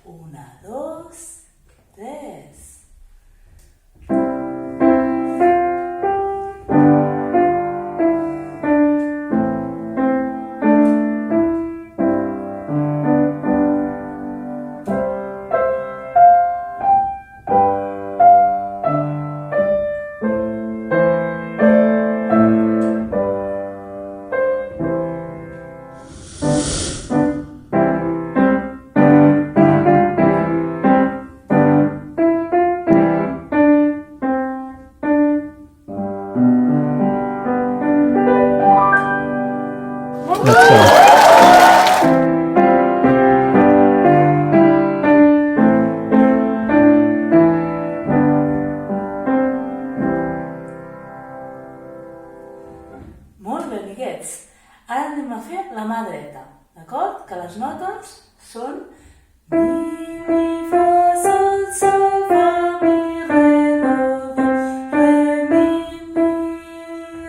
1, 2, 3. Molt bé, amiguets. Ara anem a fer la mà dreta, d'acord? Que les notes són mi, fa, sol, fa, mi, re, do, re, mi,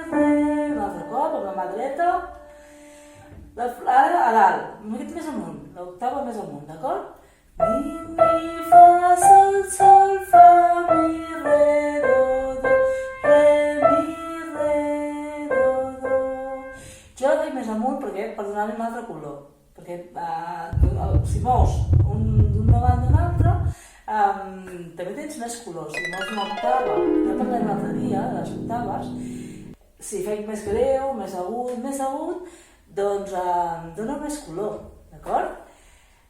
re. Un altre cop, amb la mà dreta. Ara a dalt, una miqueta més amunt, l'octava més amunt, d'acord? Mi, fa, sol, fa, mi, re, do, re, mi, re, do. Jo dic més amunt perquè per donar-li un altre color, perquè si mous d'una banda a una altra també tens més colors. Si mous una octava, ja parlem l'altre dia de les octaves, si fem més greu, més agut, doncs dona més color, d'acord?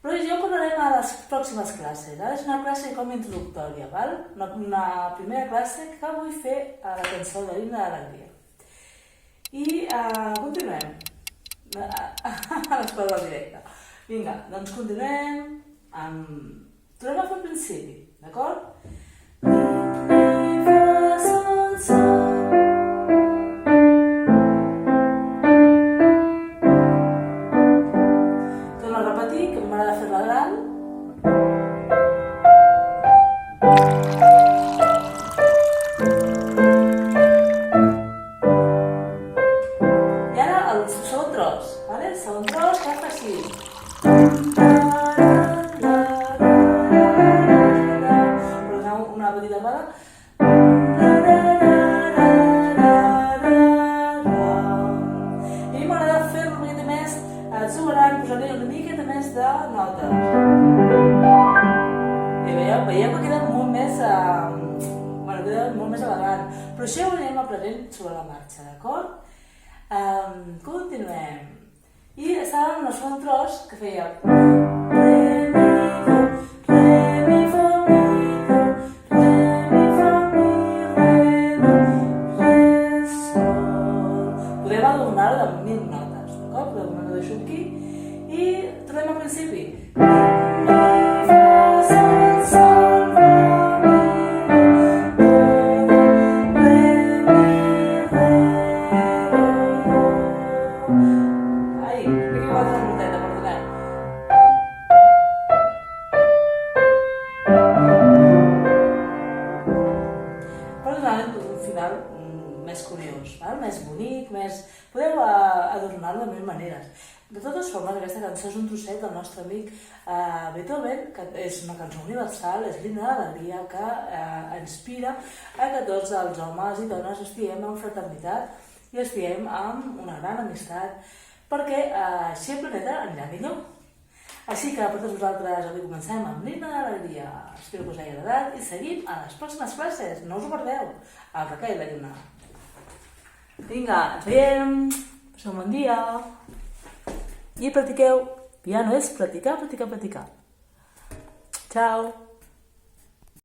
Però jo parlarem a les pròximes classes. Ara és una classe com introductòria, val? Una primera classe que vull fer a la cançó de l'Himne de l'Alegria. I continuem a l'escola del directe. Vinga, doncs continuem tornem a fer el principi, d'acord? Mi, fa, sol. Torno a repetir, que m'agrada fer-la gran. Segon tros, que fa així. Però una petita part. I m'agrada fer-lo una miqueta més exuberant, posar-li una miqueta més de notes. I veieu que queda molt més elegant. Però això ho anem aprenent sobre la marxa, d'acord? Continuem. I estàvem en el segon tros que feia re, mi, fa, mi, do, re, mi, fa, mi, re, do, re, sol. Podem adornar-ho amb 1000 notes, d'acord? Podem anar-ho deixant aquí i tornem al principi. Mi, fa, sol, fa, mi, do, re, mi, re, do. Més curiós, més bonic, podeu adornar-lo de mil maneres. De totes formes, aquesta cançó és un trosset del nostre amic Beethoven, que és una cançó universal, és l'Himne de l'Alegria, que inspira a que tots els homes i dones estiguem en fraternitat i estiguem amb una gran amistat, perquè així el planeta anirà millor. Així que per tots vosaltres avui comencem amb l'Himne de l'Alegria. Espero que us hagi agradat i seguim a les pròximes classes. No us ho perdeu. El Raca i la Lluna. Vinga, ens veiem. Passeu un bon dia. I practiqueu. Piano és practicar, practicar, practicar. Ciao.